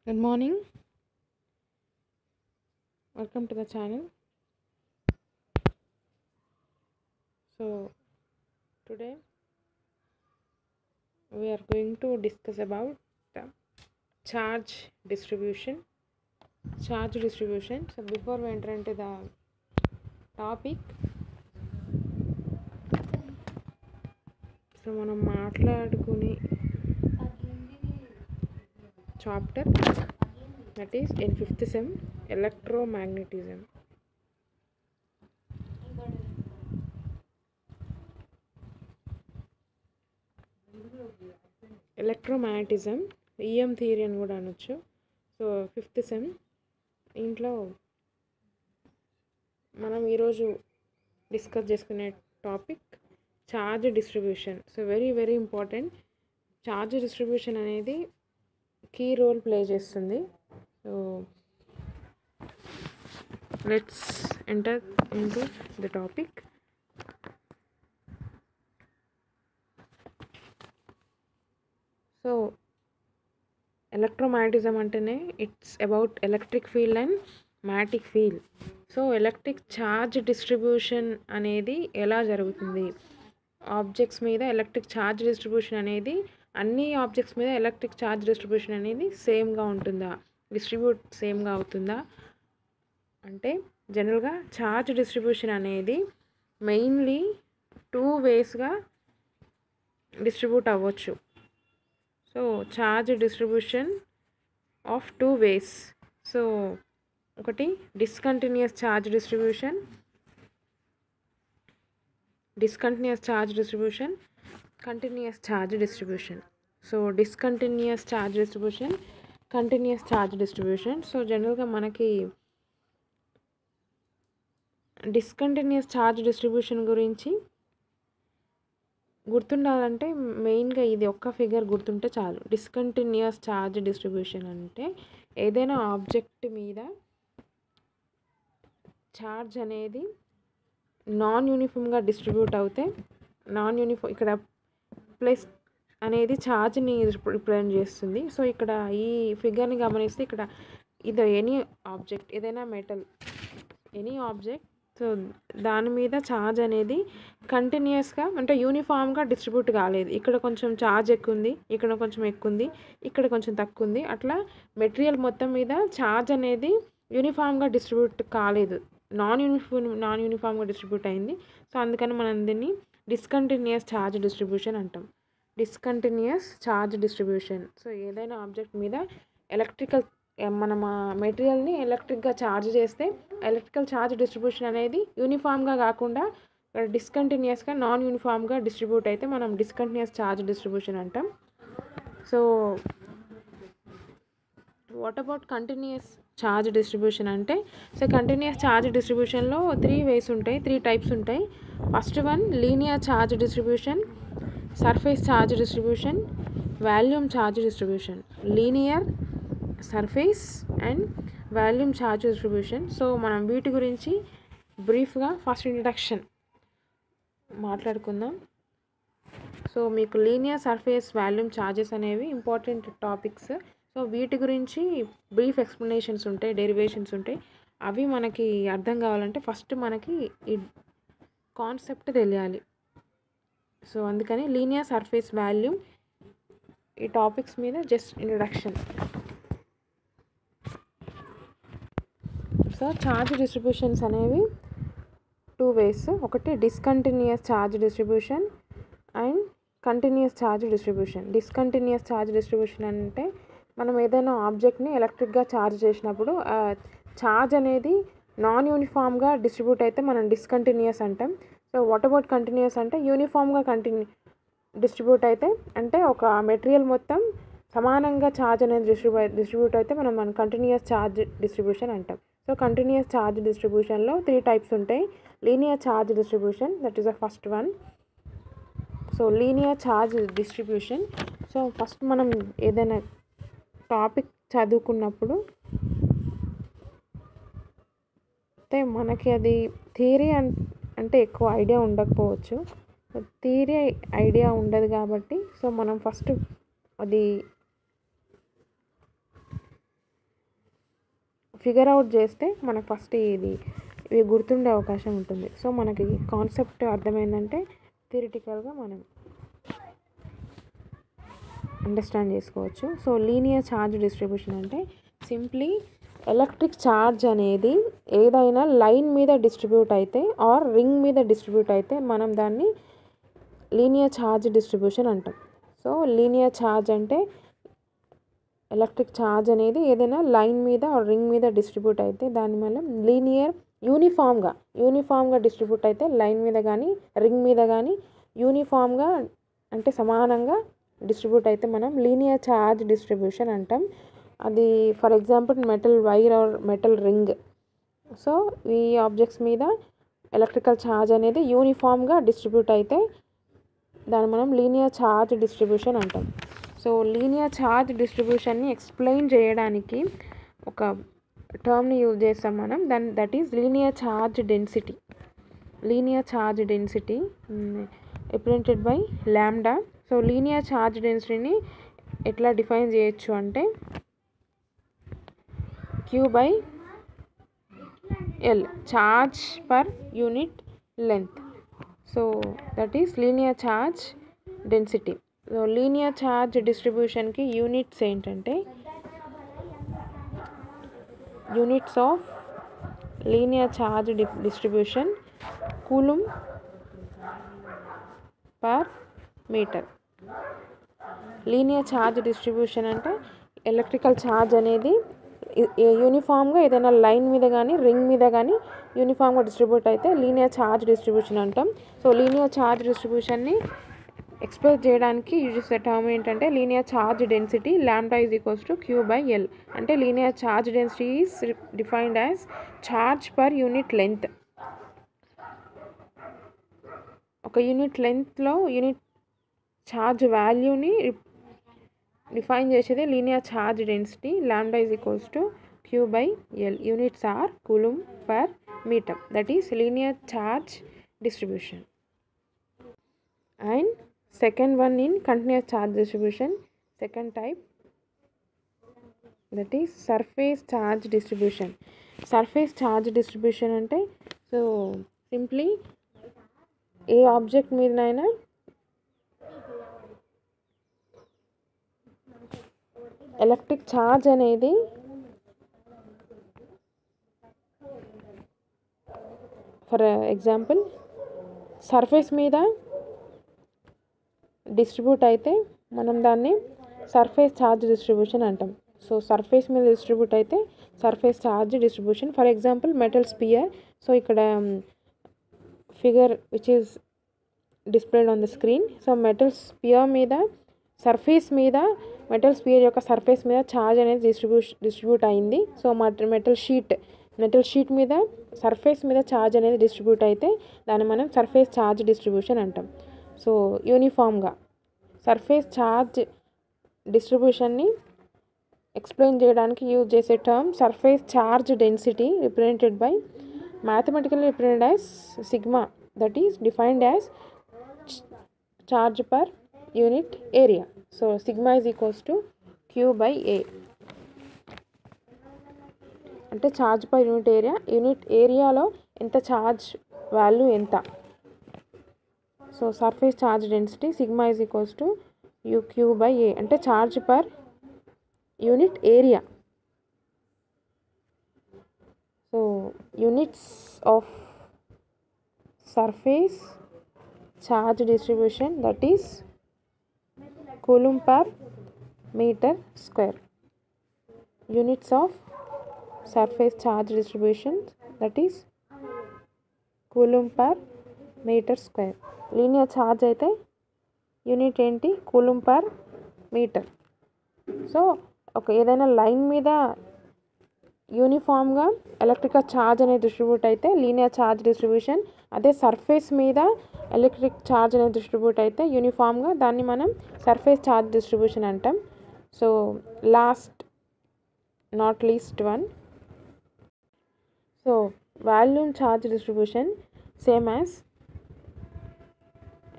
Good morning. Welcome to the channel. So today we are going to discuss about the charge distribution. Charge distribution. So before we enter into the topic, so మనం మాట్లాడుకునే chapter that is in 5th sem electromagnetism. Electromagnetism EM theory అని కూడా అనొచ్చు. So 5th sem ఇంట్లో మనం ఈరోజు discuss చేసుకునే topic charge distribution. So very important. Charge distribution అనేది కీ రోల్ ప్లే చేస్తుంది. So let's enter into the topic. So electromagnetism అంటేనే it's about electric field and magnetic field. So electric charge distribution అనేది ఎలా జరుగుతుంది, objects మీద electric charge distribution అనేది అన్ని objects మీద ఎలక్ట్రిక్ ఛార్జ్ డిస్ట్రిబ్యూషన్ అనేది సేమ్గా ఉంటుందా, డిస్ట్రిబ్యూట్ సేమ్గా అవుతుందా అంటే జనరల్గా ఛార్జ్ డిస్ట్రిబ్యూషన్ అనేది మెయిన్లీ 2 వేస్గా డిస్ట్రిబ్యూట్ అవ్వచ్చు. So charge distribution of 2 ways. So ఒకటి discontinuous charge distribution, continuous charge distribution. So discontinuous charge distribution, continuous charge distribution. So జనరల్గా మనకి డిస్కంటిన్యూస్ ఛార్జ్ డిస్ట్రిబ్యూషన్ గురించి గుర్తుండాలంటే మెయిన్గా ఇది ఒక్క ఫిగర్ గుర్తుంటే చాలు. డిస్కంటిన్యూస్ ఛార్జ్ డిస్ట్రిబ్యూషన్ అంటే ఏదైనా ఆబ్జెక్ట్ మీద ఛార్జ్ అనేది నాన్ యూనిఫామ్గా డిస్ట్రిబ్యూట్ అవుతే, ఇక్కడ ప్లస్ అనేది ఛార్జ్ని రిప్రజెంట్ చేస్తుంది. సో ఇక్కడ ఈ ఫిగర్ని గమనిస్తే ఇక్కడ ఇది ఏదైనా మెటల్, ఎనీ ఆబ్జెక్ట్, సో దాని మీద ఛార్జ్ అనేది కంటిన్యూస్గా అంటే యూనిఫామ్గా డిస్ట్రిబ్యూట్ కాలేదు. ఇక్కడ కొంచెం ఛార్జ్ ఎక్కువ ఉంది, ఇక్కడ కొంచెం ఎక్కువ ఉంది, ఇక్కడ కొంచెం తక్కువ ఉంది, అట్లా మెటీరియల్ మొత్తం మీద ఛార్జ్ అనేది యూనిఫామ్గా డిస్ట్రిబ్యూట్ కాలేదు, నాన్ యూనిఫామ్గా డిస్ట్రిబ్యూట్ అయింది. సో అందుకని మనం దీన్ని డిస్కంటిన్యూస్ ఛార్జ్ డిస్ట్రిబ్యూషన్ అంటాం. Discontinuous charge distribution. సో ఏదైనా ఆబ్జెక్ట్ మీద మనం మెటీరియల్ని ఎలక్ట్రిక్గా ఛార్జ్ చేస్తే ఎలక్ట్రికల్ ఛార్జ్ డిస్ట్రిబ్యూషన్ అనేది యూనిఫామ్గా కాకుండా డిస్కంటిన్యూస్గా నాన్ యూనిఫామ్గా డిస్ట్రిబ్యూట్ అయితే మనం డిస్కంటిన్యూస్ ఛార్జ్ డిస్ట్రిబ్యూషన్ అంటాం. So what about continuous charge distribution అంటే, సో కంటిన్యూస్ ఛార్జ్ డిస్ట్రిబ్యూషన్లో 3 వేస్ ఉంటాయి, 3 టైప్స్ ఉంటాయి. First one linear charge distribution, surface charge distribution, volume charge distribution. Linear, surface and volume charge distribution. So మనం వీటి గురించి బ్రీఫ్గా first introduction మాట్లాడుకుందాం. సో మీకు లీనియర్, సర్ఫేస్, వాల్యూమ్ ఛార్జెస్ అనేవి ఇంపార్టెంట్ టాపిక్స్. సో వీటి గురించి బ్రీఫ్ ఎక్స్ప్లెనేషన్స్ ఉంటాయి, డెరివేషన్స్ ఉంటాయి. అవి మనకి అర్థం కావాలంటే ఫస్ట్ మనకి ఈ కాన్సెప్ట్ తెలియాలి. సో అందుకని లీనియర్, సర్ఫేస్, వాల్యూమ్ ఈ టాపిక్స్ మీద just introduction. So charge distributions అనేవి 2 వేస్. ఒకటి discontinuous charge distribution and continuous charge distribution. Discontinuous charge distribution అంటే మనం ఏదైనా ఆబ్జెక్ట్ని ఎలక్ట్రిక్గా ఛార్జ్ చేసినప్పుడు ఛార్జ్ అనేది నాన్ యూనిఫామ్గా డిస్ట్రిబ్యూట్ అయితే మనం డిస్కంటిన్యూస్ అంటాం. సో వాట్ అబౌట్ కంటిన్యూస్ అంటే యూనిఫామ్గా డిస్ట్రిబ్యూట్ అయితే, అంటే ఒక మెటీరియల్ మొత్తం సమానంగా ఛార్జ్ అనేది డిస్ట్రిబ్యూట్ అయితే మనం కంటిన్యూస్ ఛార్జ్ డిస్ట్రిబ్యూషన్ అంటాం. సో కంటిన్యూస్ ఛార్జ్ డిస్ట్రిబ్యూషన్లో 3 టైప్స్ ఉంటాయి. Linear charge distribution, that is the first one. So linear charge distribution. So first మనం ఏదైనా టాపిక్ చదువుకున్నప్పుడు అయితే మనకి అది థియరీ అంటే ఎక్కువ ఐడియా ఉండకపోవచ్చు. థియరీ ఐడియా ఉండదు కాబట్టి సో మనం ఫస్ట్ అది ఫిగర్ అవుట్ చేస్తే మనకు ఫస్ట్ ఇవి గుర్తుండే అవకాశం ఉంటుంది. సో మనకి కాన్సెప్ట్ అర్థమైందంటే థియరిటికల్గా మనం అండర్స్టాండ్ చేసుకోవచ్చు. సో లీనియర్ ఛార్జ్ డిస్ట్రిబ్యూషన్ అంటే సింప్లీ ఎలక్ట్రిక్ ఛార్జ్ అనేది ఏదైనా లైన్ మీద డిస్ట్రిబ్యూట్ అయితే ఆర్ రింగ్ మీద డిస్ట్రిబ్యూట్ అయితే మనం దాన్ని లీనియర్ ఛార్జ్ డిస్ట్రిబ్యూషన్ అంటాం. సో లీనియర్ ఛార్జ్ అంటే ఎలక్ట్రిక్ ఛార్జ్ అనేది ఏదైనా లైన్ మీద ఆర్ రింగ్ మీద డిస్ట్రిబ్యూట్ అయితే దాని మనం లీనియర్ యూనిఫామ్గా డిస్ట్రిబ్యూట్ అయితే లైన్ మీద కానీ రింగ్ మీద కానీ యూనిఫామ్గా అంటే సమానంగా డిస్ట్రిబ్యూట్ అయితే మనం లీనియర్ ఛార్జ్ డిస్ట్రిబ్యూషన్ అంటాం. అది for example metal wire or metal ring. So ఈ ఆబ్జెక్ట్స్ మీద ఎలక్ట్రికల్ ఛార్జ్ అనేది యూనిఫామ్గా డిస్ట్రిబ్యూట్ అయితే దాన్ని మనం లీనియర్ ఛార్జ్ డిస్ట్రిబ్యూషన్ అంటాం. సో లీనియర్ ఛార్జ్ డిస్ట్రిబ్యూషన్ని ఎక్స్ప్లెయిన్ చేయడానికి ఒక టర్మ్ని యూజ్ చేస్తాం మనం. That is linear charge density. Linear charge density represented by lambda. So linear charge డెన్సిటీని ఎట్లా డిఫైన్ చేయొచ్చు అంటే Q/L, charge per unit length. So that is linear charge density. So linear charge డిస్ట్రిబ్యూషన్కి యూనిట్స్ ఏంటంటే units of linear charge distribution coulomb per metre. Linear charge distribution అంటే electrical charge అనేది యూనిఫామ్గా ఏదైనా లైన్ మీద కానీ రింగ్ మీద కానీ యూనిఫామ్గా డిస్ట్రిబ్యూట్ అయితే లీనియర్ ఛార్జ్ డిస్ట్రిబ్యూషన్ అంటాం. సో లీనియర్ ఛార్జ్ డిస్ట్రిబ్యూషన్ని ఎక్స్ప్రెస్ చేయడానికి యూజ్ చేసే టర్మ్ ఏంటంటే linear charge density lambda is equals to Q/L. అంటే linear charge density is defined as charge per unit length. ఒక యూనిట్ లెంత్లో యూనిట్ ఛార్జ్ వాల్యూని డిఫైన్ చేసేది linear charge density. Lambda is equals to Q/L. Units are coulomb per metre. That is linear charge distribution. And second one in continuous charge distribution, second type, that is surface charge distribution. Surface charge distribution అంటే so simply ఏ object మీదనైనా electric charge అనేది for example surface మీద distribute అయితే మనం దాన్ని surface charge distribution అంటాం. So surface మీద డిస్ట్రిబ్యూట్ అయితే surface charge distribution. For example metal sphere. So ఇక్కడ figure which is displayed on the screen. So metal sphere మీద సర్ఫేస్ మీద మెటల్ స్పియర్ యొక్క సర్ఫేస్ మీద ఛార్జ్ అనేది డిస్ట్రిబ్యూట్ అయింది. సో మెటల్ షీట్ మీద సర్ఫేస్ మీద ఛార్జ్ అనేది డిస్ట్రిబ్యూట్ అయితే దాన్ని మనం సర్ఫేస్ ఛార్జ్ డిస్ట్రిబ్యూషన్ అంటాం. సో యూనిఫామ్గా సర్ఫేస్ ఛార్జ్ డిస్ట్రిబ్యూషన్ని ఎక్స్ప్లెయిన్ చేయడానికి యూజ్ చేసే term surface charge density represented by mathematically represented as sigma. That is defined as charge per unit area. So sigma is equals to Q/A. అంటే charge per unit ఏరియాలో ఎంత charge value ఎంత. So surface charge density sigma is equals to Q/A అంటే charge per unit area. So units of surface charge distribution that is coulomb per metre square. Units of surface charge distribution that is coulomb per metre square. Linear charge అయితే unit ఏంటి coulomb per metre. So ఒక ఏదైనా line మీద యూనిఫామ్గా electrical charge అనేది distribute అయితే linear charge distribution. అదే surface మీద ఎలక్ట్రిక్ ఛార్జ్ అనేది డిస్ట్రిబ్యూట్ అయితే యూనిఫామ్గా దాన్ని మనం సర్ఫేస్ ఛార్జ్ డిస్ట్రిబ్యూషన్ అంటాం. So last not least one, so volume charge distribution same as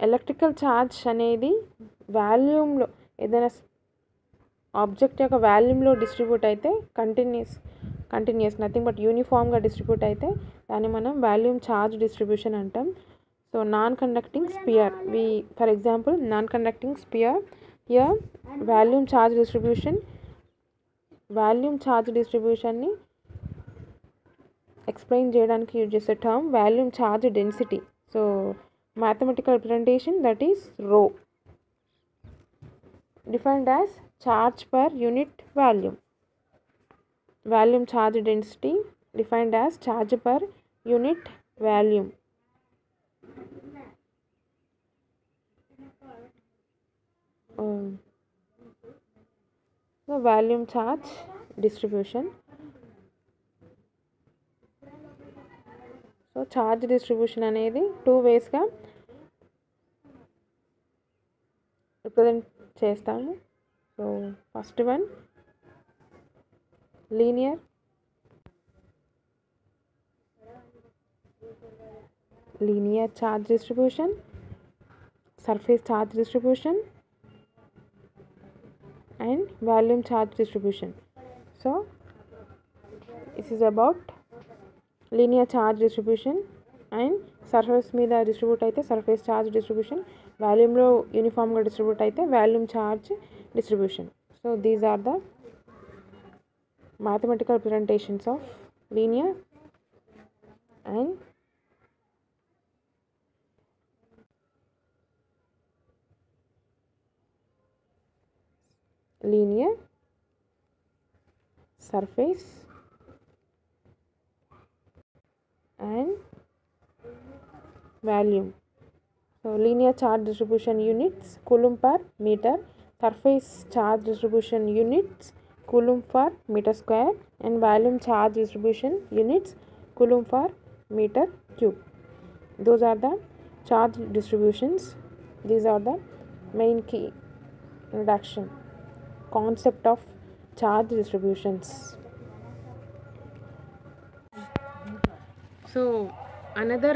electrical charge అనేది వాల్యూమ్లో ఏదైనా ఆబ్జెక్ట్ యొక్క వాల్యూమ్లో డిస్ట్రిబ్యూట్ అయితే కంటిన్యూస్ నథింగ్ బట్ యూనిఫామ్గా డిస్ట్రిబ్యూట్ అయితే దాన్ని మనం వాల్యూమ్ ఛార్జ్ డిస్ట్రిబ్యూషన్ అంటాం. So non conducting sphere, for example non conducting sphere here volume charge డిస్ట్రిబ్యూషన్ని ఎక్స్ప్లెయిన్ చేయడానికి యూజ్ చేసే term volume charge density. So mathematical representation that is rho, defined as charge per unit volume. Volume charge density defined as charge per unit volume. So volume charge distribution. So charge distribution అనేది 2 వేస్గా represent చేస్తాము. So first one linear charge distribution, surface charge distribution and volume charge distribution. So this is about linear charge distribution and surface మీద distribute అయితే surface charge distribution, వాల్యూమ్లో యూనిఫామ్గా distribute అయితే volume charge distribution. So these are the mathematical representations of linear and surface and volume. So linear charge distribution units coulomb per meter, surface charge distribution units coulomb per meter square and volume charge distribution units coulomb per meter cube. Those are the charge distributions. These are the main key introduction concept of charge distributions. So another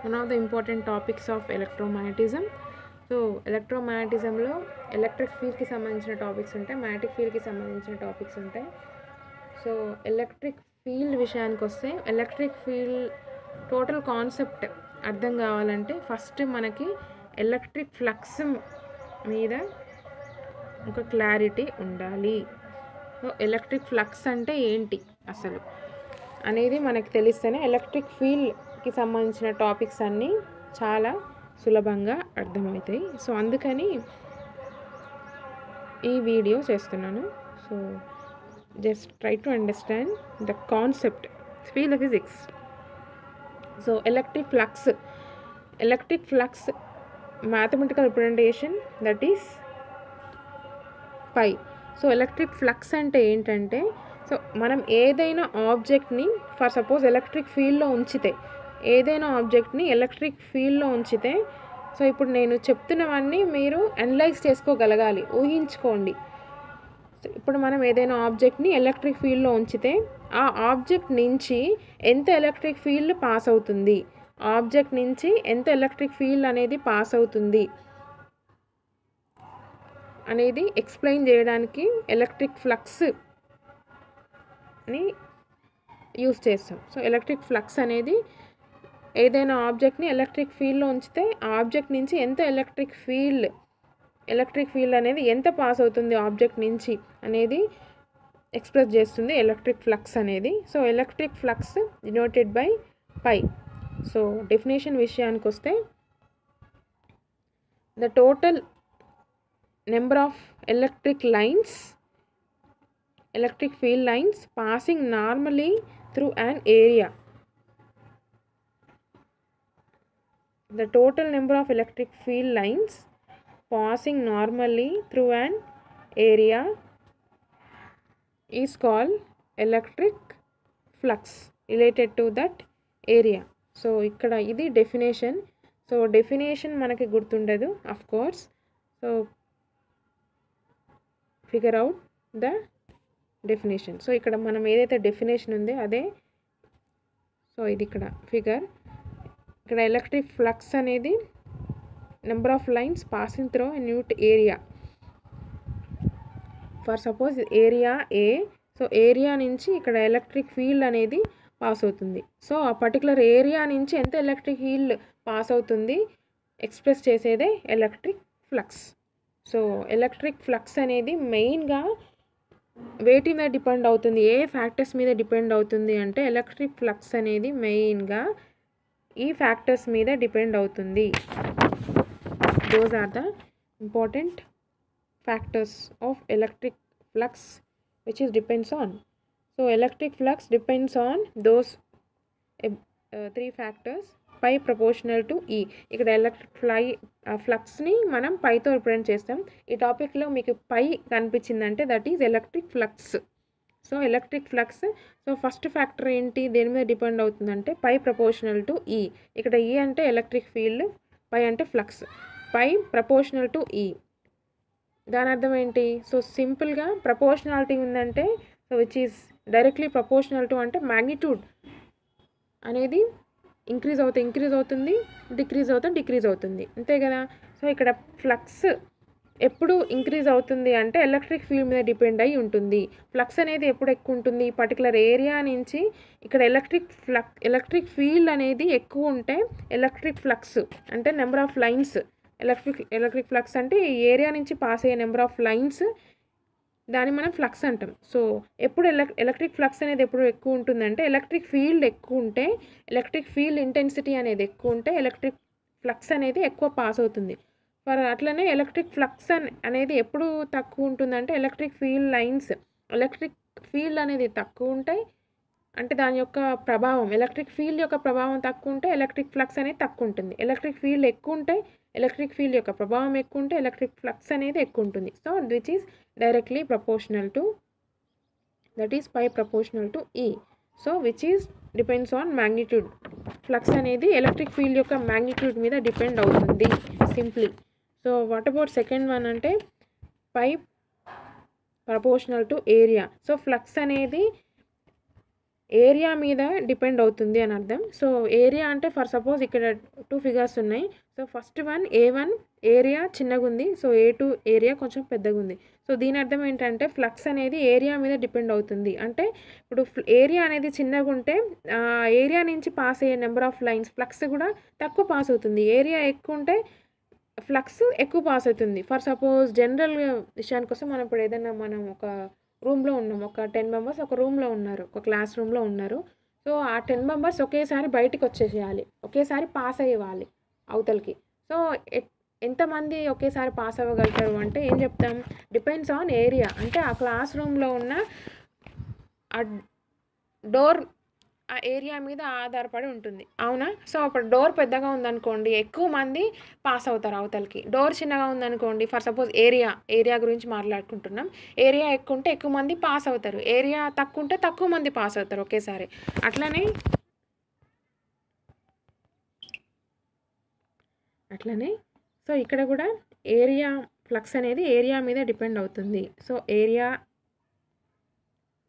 one of the important topics of electromagnetism. So ఎలక్ట్రోమాగ్నెటిజంలో electric ఫీల్డ్కి సంబంధించిన topics ఉంటాయి, magnetic ఫీల్డ్కి సంబంధించిన topics ఉంటాయి. So electric field విషయానికి వస్తే electric field total concept అర్థం కావాలంటే ఫస్ట్ మనకి ఎలక్ట్రిక్ ఫ్లక్స్ మీద ఒక క్లారిటీ ఉండాలి. సో ఎలక్ట్రిక్ ఫ్లక్స్ అంటే ఏంటి అసలు అనేది మనకు తెలిస్తేనే ఎలక్ట్రిక్ ఫీల్డ్కి సంబంధించిన టాపిక్స్ అన్నీ చాలా సులభంగా అర్థమవుతాయి. సో అందుకని ఈ వీడియో చేస్తున్నాను. So just try to understand the concept field of physics. So electric flux mathematical representation that is phi. So electric flux అంటే ఏంటంటే, సో మనం ఏదైనా ఆబ్జెక్ట్ని ఫర్ సపోజ్ ఎలక్ట్రిక్ ఫీల్డ్లో ఉంచితే, సో ఇప్పుడు నేను చెప్తున్నవన్నీ మీరు అనలైజ్ చేసుకోగలగాలి, ఊహించుకోండి. సో ఇప్పుడు మనం ఏదైనా ఆబ్జెక్ట్ని ఎలక్ట్రిక్ ఫీల్డ్లో ఉంచితే ఆ ఆబ్జెక్ట్ నుంచి ఎంత ఎలక్ట్రిక్ ఫీల్డ్ పాస్ అవుతుంది, అనేది పాస్ అవుతుంది అనేది ఎక్స్ప్లెయిన్ చేయడానికి ఎలక్ట్రిక్ ఫ్లక్స్ని యూజ్ చేస్తాం. సో ఎలక్ట్రిక్ ఫ్లక్స్ అనేది ఏదైనా ఆబ్జెక్ట్ని ఎలక్ట్రిక్ ఫీల్డ్లో ఉంచితే ఆ ఆబ్జెక్ట్ నుంచి ఎంత ఎలక్ట్రిక్ ఫీల్డ్ అనేది ఎంత పాస్ అవుతుంది ఆబ్జెక్ట్ నుంచి అనేది ఎక్స్ప్రెస్ చేస్తుంది ఎలక్ట్రిక్ ఫ్లక్స్ అనేది. So electric flux denoted by phi. So definition విషయానికి వస్తే the total number of electric field lines passing normally through an area. The total number of electric field lines passing normally through an area is called electric flux related to that area. So ikkada idi definition. So definition manaki gurtundadu of course. So figure out the definition. So ఇక్కడ మనం ఏదైతే definition ఉందో అదే. So ఇది ఇక్కడ figure. ఇక్కడ electric flux అనేది number of lines passing through a unit area. For suppose area A. So area నుంచి ఇక్కడ ఎలక్ట్రిక్ ఫీల్డ్ అనేది పాస్ అవుతుంది. సో ఆ పర్టికులర్ ఏరియా నుంచి ఎంత ఎలక్ట్రిక్ ఫీల్డ్ పాస్ అవుతుంది ఎక్స్ప్రెస్ చేసేదే electric flux. So electric flux అనేది మెయిన్గా వేటి మీద డిపెండ్ అవుతుంది, ఏ ఫ్యాక్టర్స్ మీద డిపెండ్ అవుతుంది అంటే ఎలక్ట్రిక్ ఫ్లక్స్ అనేది మెయిన్గా ఈ ఫ్యాక్టర్స్ మీద డిపెండ్ అవుతుంది. Those are the important factors of electric flux which is depends on. So electric flux depends on those three factors pi proportional to E. ఇక్కడ ఎలక్ట్రిక్ ఫ్లక్స్ని మనం పైతో రిప్రజెంట్ చేస్తాం. ఈ టాపిక్లో మీకు పై కనిపించిందంటే that is electric flux. So electric flux, so first factor ఏంటి, దేని మీద డిపెండ్ అవుతుందంటే పై ప్రపోర్షనల్ టు ఈ. ఇక్కడ ఈ అంటే ఎలక్ట్రిక్ ఫీల్డ్, పై అంటే ఫ్లక్స్. పై ప్రపోర్షనల్ టు ఈ దాని అర్థం ఏంటి? సో సింపుల్గా ప్రపోర్షనాలిటీ ఉందంటే so which is directly proportional to అంటే మ్యాగ్నిట్యూడ్ అనేది ఇంక్రీజ్ అవుతుంది, డిక్రీజ్ అవుతుంది, అంతే కదా. సో ఇక్కడ ఫ్లక్స్ ఎప్పుడు ఇంక్రీజ్ అవుతుంది అంటే ఎలక్ట్రిక్ ఫీల్డ్ మీద డిపెండ్ అయి ఉంటుంది. ఫ్లక్స్ అనేది ఎప్పుడు ఎక్కువ ఉంటుంది, పర్టికులర్ ఏరియా నుంచి ఇక్కడ ఎలక్ట్రిక్ ఫీల్డ్ అనేది ఎక్కువ ఉంటే ఎలక్ట్రిక్ ఫ్లక్స్ అంటే number of lines, electric flux అంటే ఈ ఏరియా నుంచి పాస్ అయ్యే నెంబర్ ఆఫ్ లైన్స్, దాన్ని మనం ఫ్లక్స్ అంటాం. సో ఎప్పుడు ఎలక్ట్రిక్ ఫ్లక్స్ అనేది ఎప్పుడు ఎక్కువ ఉంటుందంటే ఎలక్ట్రిక్ ఫీల్డ్ ఎక్కువ ఉంటే, ఎలక్ట్రిక్ ఫీల్డ్ ఇంటెన్సిటీ అనేది ఎక్కువ ఉంటే ఎలక్ట్రిక్ ఫ్లక్స్ అనేది ఎక్కువ పాస్ అవుతుంది. అట్లనే ఎలక్ట్రిక్ ఫ్లక్స్ అనేది ఎప్పుడు తక్కువ ఉంటుందంటే ఎలక్ట్రిక్ ఫీల్డ్ అనేది తక్కువ ఉంటాయి అంటే దాని యొక్క ప్రభావం, ఎలక్ట్రిక్ ఫీల్డ్ యొక్క ప్రభావం తక్కువ ఉంటే ఎలక్ట్రిక్ ఫ్లక్స్ అనేది తక్కువ ఉంటుంది. ఎలక్ట్రిక్ ఫీల్డ్ ఎక్కువ ఉంటే ఎలక్ట్రిక్ ఫీల్డ్ యొక్క ప్రభావం ఎక్కువ ఉంటే ఎలక్ట్రిక్ ఫ్లక్స్ అనేది ఎక్కువ ఉంటుంది. So which is directly proportional to, that is phi proportional to E. So which is depends on magnitude. Flux అనేది ఎలక్ట్రిక్ ఫీల్డ్ యొక్క మ్యాగ్నిట్యూడ్ మీద డిపెండ్ అవుతుంది simply. So what about second one అంటే phi proportional to area. So flux అనేది area మీద depend అవుతుంది అని అర్థం. సో ఏరియా అంటే ఫర్ సపోజ్ ఇక్కడ 2 ఫిగర్స్ ఉన్నాయి. So first one A1 area చిన్నగా ఉంది, సో A2 ఏరియా కొంచెం పెద్దగా ఉంది. సో దీని అర్థం ఏంటంటే ఫ్లక్స్ అనేది ఏరియా మీద డిపెండ్ అవుతుంది. అంటే ఇప్పుడు ఏరియా అనేది చిన్నగా ఉంటే ఏరియా నుంచి పాస్ అయ్యే నెంబర్ ఆఫ్ లైన్స్, ఫ్లక్స్ కూడా తక్కువ పాస్ అవుతుంది. ఏరియా ఎక్కువ ఉంటే ఫ్లక్స్ ఎక్కువ పాస్ అవుతుంది. ఫర్ సపోజ్ జనరల్ విషయానికి వస్తే మనం ఇప్పుడు ఏదైనా మనం ఒక రూమ్లో ఉన్నాం, ఒక 10 మెంబర్స్ ఒక రూమ్లో ఉన్నారు, ఒక క్లాస్ రూమ్లో ఉన్నారు. సో ఆ 10 మెంబర్స్ ఒకేసారి బయటికి వచ్చేసేయాలి, ఒకేసారి పాస్ అయ్యేవాలి అవతలకి. సో ఎంతమంది ఒకేసారి పాస్ అవ్వగలుగుతారు అంటే ఏం చెప్తాం, డిపెండ్స్ ఆన్ ఏరియా. అంటే ఆ క్లాస్ రూమ్లో ఉన్న ఆ డోర్ ఆ ఏరియా మీద ఆధారపడి ఉంటుంది, అవునా. సో అప్పుడు డోర్ పెద్దగా ఉందనుకోండి ఎక్కువ మంది పాస్ అవుతారు అవతలకి. డోర్ చిన్నగా ఉందనుకోండి, ఫర్ సపోజ్ ఏరియా గురించి మాట్లాడుకుంటున్నాం, ఏరియా ఎక్కువ ఉంటే ఎక్కువ మంది పాస్ అవుతారు, ఏరియా తక్కువ ఉంటే తక్కువ మంది పాస్ అవుతారు ఒకేసారి. అట్లనే సో ఇక్కడ కూడా ఏరియా ఫ్లక్స్ అనేది ఏరియా మీద డిపెండ్ అవుతుంది. సో ఏరియా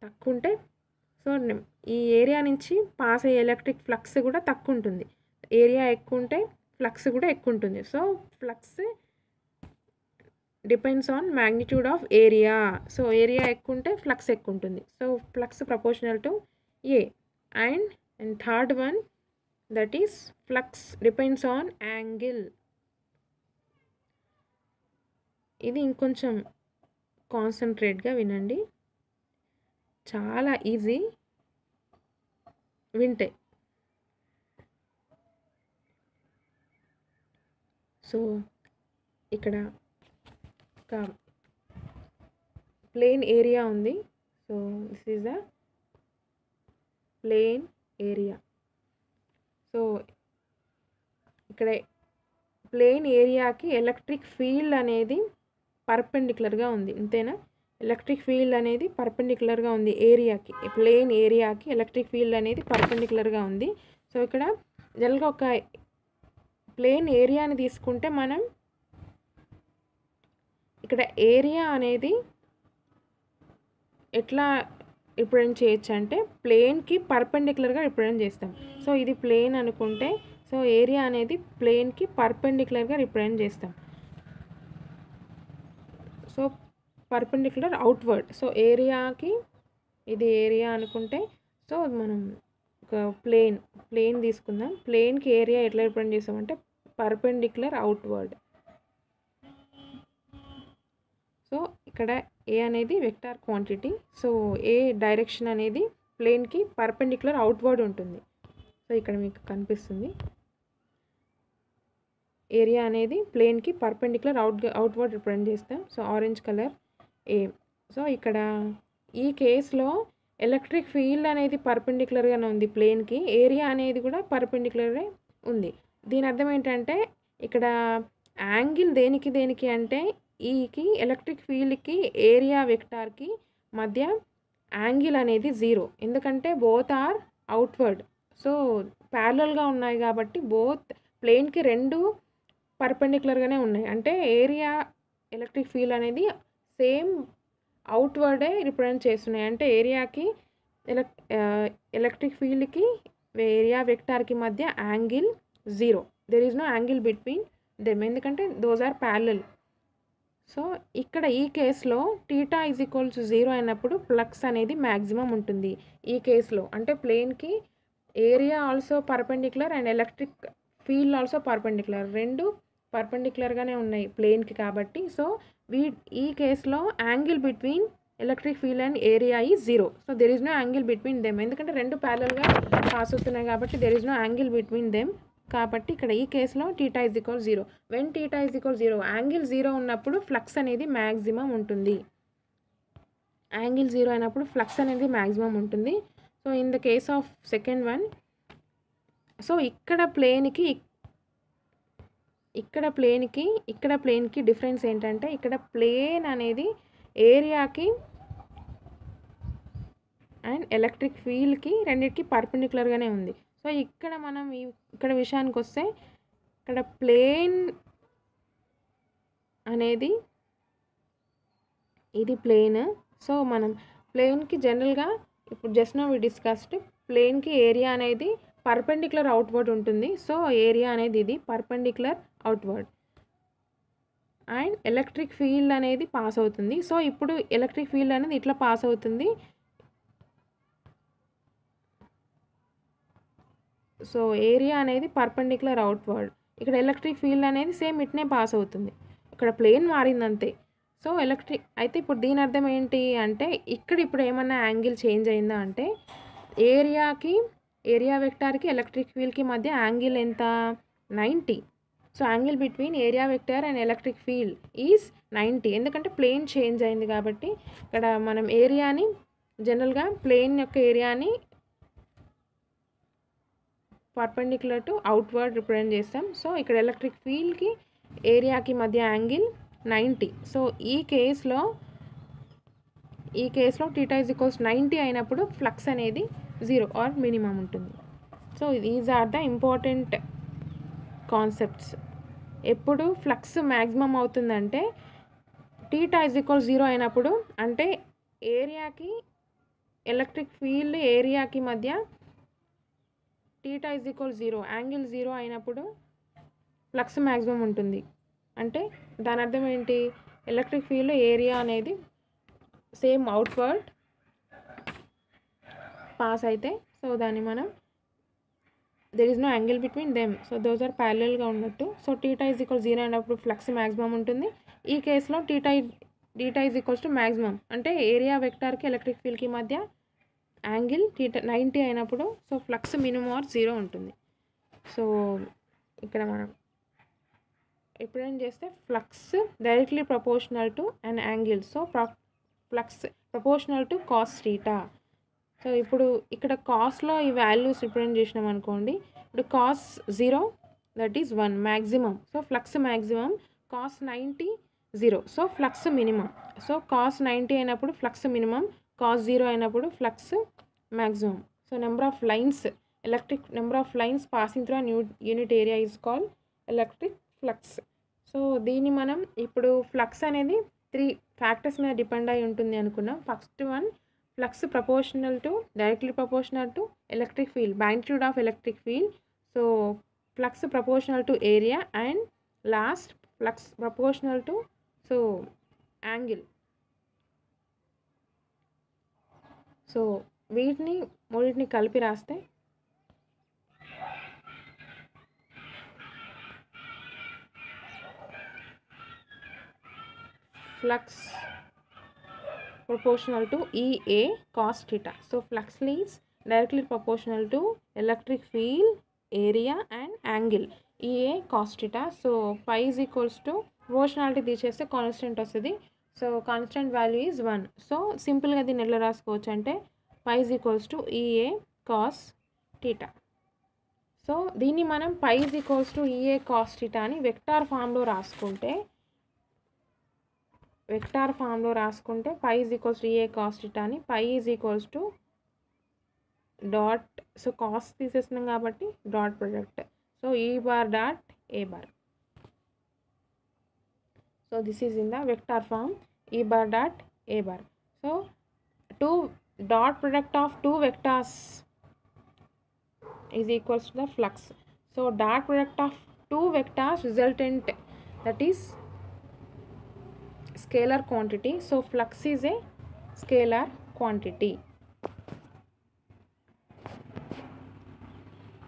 తక్కువ ఉంటే సో ఈ ఏరియా నుంచి పాస్ అయ్యే ఎలక్ట్రిక్ ఫ్లక్స్ కూడా తక్కువ ఉంటుంది, ఏరియా ఎక్కువ ఉంటే ఫ్లక్స్ కూడా ఎక్కువ ఉంటుంది. So flux depends on magnitude of area. So area ఎక్కువ ఉంటే ఫ్లక్స్ ఎక్కువ ఉంటుంది. So flux proportional to A. And third one that is flux depends on angle. ఇది ఇంకొంచెం కాన్సన్ట్రేట్గా వినండి, చాలా ఈజీ వింటే. సో ఇక్కడ ఒక ప్లేన్ ఏరియా ఉంది. So this is the plane area. So ఇక్కడ ప్లేన్ ఏరియాకి ఎలక్ట్రిక్ ఫీల్డ్ అనేది పర్పెండిక్యులర్గా ఉంది, అంతేనా. ఎలక్ట్రిక్ ఫీల్డ్ అనేది పర్పెండిక్యులర్గా ఉంది ఏరియాకి, ప్లేన్ ఏరియాకి ఎలక్ట్రిక్ ఫీల్డ్ అనేది పర్పెండిక్యులర్గా ఉంది. సో ఇక్కడ జనరల్గా ఒక ప్లేన్ ఏరియాని తీసుకుంటే మనం ఇక్కడ ఏరియా అనేది ఎట్లా రిప్రజెంట్ చేయొచ్చు అంటే ప్లేన్కి పర్పెండిక్యులర్గా రిప్రజెంట్ చేస్తాం. సో ఇది ప్లేన్ అనుకుంటే సో ఏరియా అనేది ప్లేన్కి పర్పెండిక్యులర్గా రిప్రజెంట్ చేస్తాం. So perpendicular outward. సో ఏరియాకి ఇది ఏరియా అనుకుంటే, సో మనం ఒక ప్లేన్ తీసుకుందాం. ప్లేన్కి ఏరియా ఎట్లా రిప్రజెంట్ చేస్తామంటే పర్పెండిక్యులర్ అవుట్వర్డ్. సో ఇక్కడ ఏ అనేది వెక్టార్ క్వాంటిటీ. సో ఏ డైరెక్షన్ అనేది ప్లేన్కి పర్పెండిక్యులర్ అవుట్వర్డ్ ఉంటుంది. సో ఇక్కడ మీకు కనిపిస్తుంది ఏరియా అనేది ప్లేన్కి పర్పెండిక్యులర్ అవుట్వర్డ్ రిప్రజెంట్ చేస్తాం. సో ఆరెంజ్ కలర్ ఏ. సో ఇక్కడ ఈ కేసులో ఎలక్ట్రిక్ ఫీల్డ్ అనేది పర్పెండిక్యులర్గానే ఉంది ప్లేన్కి, ఏరియా అనేది కూడా పర్పెండిక్యులరే ఉంది. దీని అర్థం ఏంటంటే ఇక్కడ యాంగిల్ దేనికి అంటే ఈకి ఎలక్ట్రిక్ ఫీల్డ్కి ఏరియా వెక్టార్కి మధ్య యాంగిల్ అనేది 0, ఎందుకంటే బోత్ ఆర్ అవుట్వర్డ్. సో ప్యారలల్గా ఉన్నాయి కాబట్టి బోత్ ప్లేన్కి రెండు పర్పెండిక్యులర్గానే ఉన్నాయి. అంటే ఏరియా ఎలక్ట్రిక్ ఫీల్డ్ అనేది సేమ్ అవుట్వర్డే రిప్రజెంట్ చేస్తున్నాయి. అంటే ఏరియాకి ఎలక్ట్రిక్ ఫీల్డ్కి ఏరియా వెక్టార్కి మధ్య angle 0. There is no angle between them, ఎందుకంటే దోస్ ఆర్ ప్యారలల్. సో ఇక్కడ ఈ కేసులో θ = 0 అయినప్పుడు ఫ్లక్స్ అనేది మ్యాక్సిమం ఉంటుంది ఈ కేసులో. అంటే ప్లేన్కి area also perpendicular and electric field also perpendicular, రెండు పర్పెండిక్యులర్గానే ఉన్నాయి ప్లేన్కి కాబట్టి. సో ఈ కేసులో angle between electric field and area is 0. So there is no angle between them, ఎందుకంటే రెండు ప్యారలల్గా పాస్ అవుతున్నాయి కాబట్టి there is no angle between them. కాబట్టి ఇక్కడ ఈ కేసులో θ = 0. వెన్ θ = 0, యాంగిల్ 0 ఉన్నప్పుడు ఫ్లక్స్ అనేది మ్యాక్సిమం ఉంటుంది. యాంగిల్ 0 అయినప్పుడు ఫ్లక్స్ అనేది మ్యాక్సిమం ఉంటుంది. So in the case of second one, so ఇక్కడ ప్లేన్కి డిఫరెన్స్ ఏంటంటే ఇక్కడ ప్లేన్ అనేది ఏరియాకి అండ్ ఎలక్ట్రిక్ ఫీల్డ్కి రెండింటికి పర్పెండిక్యులర్గానే ఉంది. సో ఇక్కడ మనం ఇక్కడ విషయానికి వస్తే ఇక్కడ ప్లేన్ అనేది ఇది ప్లేన్. సో మనం ప్లేన్కి జనరల్గా ఇప్పుడు జస్ట్ నౌ వి డిస్కస్డ్ ప్లేన్కి ఏరియా అనేది పర్పెండిక్యులర్ అవుట్వర్డ్ ఉంటుంది. సో ఏరియా అనేది ఇది perpendicular outward and electric field అనేది పాస్ అవుతుంది. సో ఇప్పుడు ఎలక్ట్రిక్ ఫీల్డ్ అనేది ఇట్లా పాస్ అవుతుంది. సో ఏరియా అనేది పర్పెండిక్యులర్ అవుట్వర్డ్, ఇక్కడ ఎలక్ట్రిక్ ఫీల్డ్ అనేది సేమ్ ఇట్నే పాస్ అవుతుంది. ఇక్కడ ప్లేన్ మారిందంతే. సో ఎలక్ట్రిక్ అయితే ఇప్పుడు దీని అర్థం ఏంటి అంటే ఇక్కడ ఇప్పుడు ఏమన్నా యాంగిల్ చేంజ్ అయిందా అంటే ఏరియా వెక్టార్కి ఎలక్ట్రిక్ ఫీల్డ్కి మధ్య యాంగిల్ ఎంత 90. So angle between area vector and electric field is 90, ఎందుకంటే ప్లేన్ చేంజ్ అయింది కాబట్టి. ఇక్కడ మనం ఏరియాని జనరల్గా ప్లేన్ యొక్క ఏరియాని పర్పెండిక్యులర్ టు అవుట్వర్డ్ రిప్రజెంట్ చేస్తాం. సో ఇక్కడ ఎలక్ట్రిక్ ఫీల్డ్కి ఏరియాకి మధ్య యాంగిల్ 90. సో ఈ కేసులో θ = 90 అయినప్పుడు ఫ్లక్స్ అనేది 0 ఆర్ మినిమం ఉంటుంది. So these are the important concepts. ఎప్పుడు ఫ్లక్స్ మ్యాక్సిమం అవుతుందంటే θ = 0 అయినప్పుడు, అంటే ఏరియాకి ఎలక్ట్రిక్ ఫీల్డ్ ఏరియాకి మధ్య θ = 0, యాంగిల్ 0 అయినప్పుడు ఫ్లక్స్ మ్యాక్సిమం ఉంటుంది. అంటే దాని అర్థం ఏంటి, ఎలక్ట్రిక్ ఫీల్డ్ ఏరియా అనేది సేమ్ అవుట్వర్డ్ పాస్ అయితే, సో దాన్ని మనం there is no angle between them, so those are ప్యారలల్గా ఉన్నట్టు. సో θ = 0 అయినప్పుడు ఫ్లక్స్ మ్యాక్సిమం ఉంటుంది. ఈ కేసులో θ = మ్యాక్సిమం, అంటే ఏరియా వెక్టార్కి ఎలక్ట్రిక్ ఫీల్డ్కి మధ్య యాంగిల్ 90 అయినప్పుడు సో ఫ్లక్స్ మినిమం ఆర్ 0 ఉంటుంది. సో ఇక్కడ మనం రిప్రజెంట్ చేస్తే flux directly proportional to an angle. So flux proportional to cos θ. సో ఇప్పుడు ఇక్కడ కాస్లో ఈ వాల్యూస్ రిప్రజెంట్ చేసినాం అనుకోండి. ఇప్పుడు cos 0 that is 1 maximum. So flux maximum, cos 90 0, so flux minimum. So cos 90 అయినప్పుడు ఫ్లక్స్ మినిమం, cos 0 అయినప్పుడు flux maximum. So number of lines passing through an unit area is called electric flux. So దీన్ని మనం ఇప్పుడు flux అనేది 3 factors మీద depend అయి ఉంటుంది అనుకున్నాం. First one, flux directly proportional to electric field, magnitude of electric field. So flux proportional to area, and last flux proportional to angle. So వీటిని మూడింటిని కలిపి రాస్తే flux proportional to EA cos theta. So flux is directly proportional to electric field, area and angle EA cos theta. So pi is equals to proportionality తీసేస్తే constant వస్తుంది. So constant value is 1. So సింపుల్గా దీన్ని ఎట్లా రాసుకోవచ్చు అంటే pi is equals to EA cos theta. So దీన్ని మనం pi is equals to EA cos theta అని వెక్టార్ ఫామ్లో రాసుకుంటే pi is equals to EA cos theta అని pi is equals to dot, so cos తీసేస్తున్నాం కాబట్టి dot product, so E bar dot A bar. So this is in the vector form E bar dot A bar. సో dot product of two vectors is equals to the flux. So dot product of two vectors resultant, that is scalar quantity. So flux is a scalar quantity.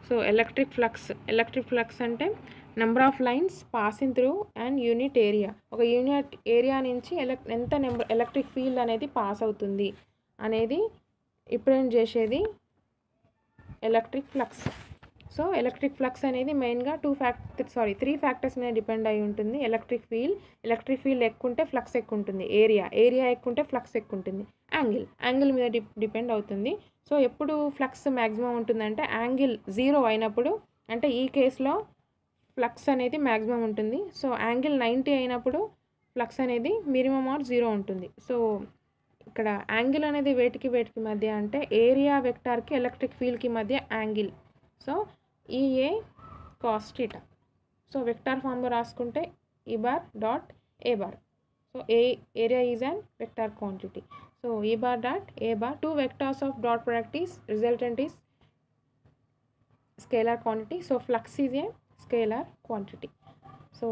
So electric flux అంటే number of lines passing through and unit area. ఒక unit area నుంచి ఎంత electric field అనేది pass అవుతుంది అనేది represent చేసేది electric flux. So electric flux అనేది మెయిన్గా 3 ఫ్యాక్టర్స్ మీద డిపెండ్ అయి ఉంటుంది. ఎలక్ట్రిక్ ఫీల్డ్ ఎక్కువ ఉంటే ఫ్లక్స్ ఎక్కువ ఉంటుంది, ఏరియా ఎక్కువ ఉంటే ఫ్లక్స్ ఎక్కువ ఉంటుంది, యాంగిల్ మీద డిపెండ్ అవుతుంది. సో ఎప్పుడు ఫ్లక్స్ మ్యాక్సిమం ఉంటుందంటే యాంగిల్ 0 అయినప్పుడు, అంటే ఈ కేసులో ఫ్లక్స్ అనేది మ్యాక్సిమం ఉంటుంది. సో యాంగిల్ 90 అయినప్పుడు ఫ్లక్స్ అనేది మినిమం ఆర్ 0 ఉంటుంది. సో ఇక్కడ యాంగిల్ అనేది వేటికి మధ్య అంటే ఏరియా వెక్టార్కి ఎలక్ట్రిక్ ఫీల్డ్కి మధ్య angle. So EA cos theta. So vector ఫామ్లో రాసుకుంటే E bar dot A bar. So area is an vector quantity. So E bar dot A bar, two vectors of dot product is resultant is scalar quantity. So flux is a scalar quantity. So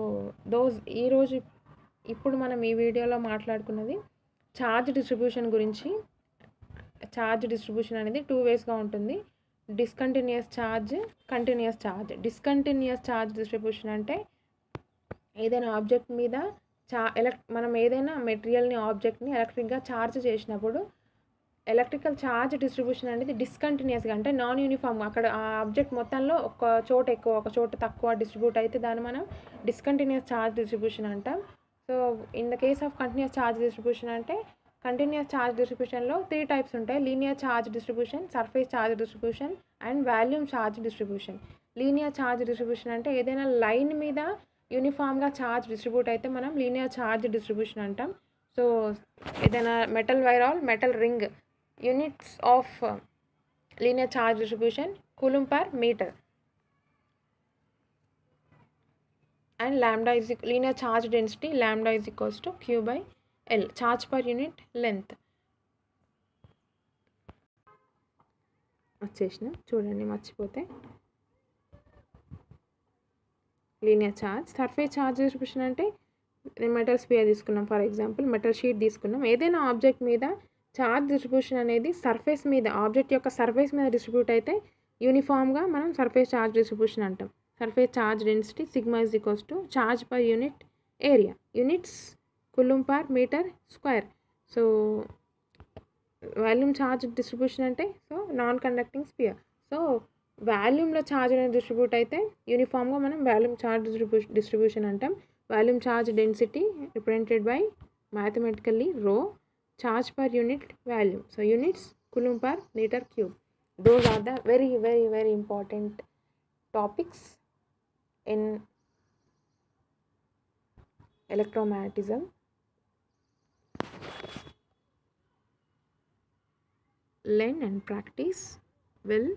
ఈరోజు ఇప్పుడు మనం ఈ వీడియోలో మాట్లాడుకున్నది charge distribution గురించి. Charge distribution అనేది 2 వేస్గా ఉంటుంది, discontinuous charge, continuous charge. Discontinuous charge distribution అంటే ఏదైనా ఆబ్జెక్ట్ మీద మనం ఏదైనా మెటీరియల్ని ఆబ్జెక్ట్ని ఎలక్ట్రిక్గా ఛార్జ్ చేసినప్పుడు ఎలక్ట్రికల్ ఛార్జ్ డిస్ట్రిబ్యూషన్ అనేది డిస్కంటిన్యూస్గా, అంటే నాన్ యూనిఫామ్, అక్కడ ఆ ఆబ్జెక్ట్ మొత్తంలో ఒక చోట ఎక్కువ ఒక చోట తక్కువ డిస్ట్రిబ్యూట్ అయితే దాన్ని మనం డిస్కంటిన్యూస్ ఛార్జ్ డిస్ట్రిబ్యూషన్ అంటాం. So in the case of continuous charge distribution అంటే కంటిన్యూస్ ఛార్జ్ డిస్ట్రిబ్యూషన్లో 3 టైప్స్ ఉంటాయి: linear charge distribution, surface charge distribution and volume charge distribution. Linear charge distribution అంటే ఏదైనా లైన్ మీద యూనిఫామ్గా ఛార్జ్ డిస్ట్రిబ్యూట్ అయితే మనం లీనియర్ ఛార్జ్ డిస్ట్రిబ్యూషన్ అంటాం. సో ఏదైనా metal wire or metal ring, units of linear charge distribution coulomb per metre. And lambda is linear charge density, lambda is equals to Q by L, charge per unit length. వచ్చేసిన చూడండి, మర్చిపోతే linear charge. Surface charge distribution అంటే metal spear తీసుకున్నాం, for example metal sheet తీసుకున్నాం. ఏదైనా object మీద charge distribution అనేది surface మీద, ఆబ్జెక్ట్ యొక్క సర్ఫేస్ మీద డిస్ట్రిబ్యూట్ అయితే యూనిఫామ్గా మనం సర్ఫేస్ ఛార్జ్ డిస్ట్రిబ్యూషన్ అంటాం. Surface charge density sigma is equals to charge per unit area, units coulomb per meter square. So volume charge distribution అంటే so non conducting sphere. So వాల్యూమ్లో charge అనేది distribute అయితే యూనిఫామ్గా మనం వాల్యూమ్ ఛార్జ్ డిస్ట్రిబ్యూషన్ అంటాం. Volume charge density represented by mathematically rho, charge per unit volume, so units coulomb per meter cube. Those are the very very very important topics in electromagnetism. Learn and practice will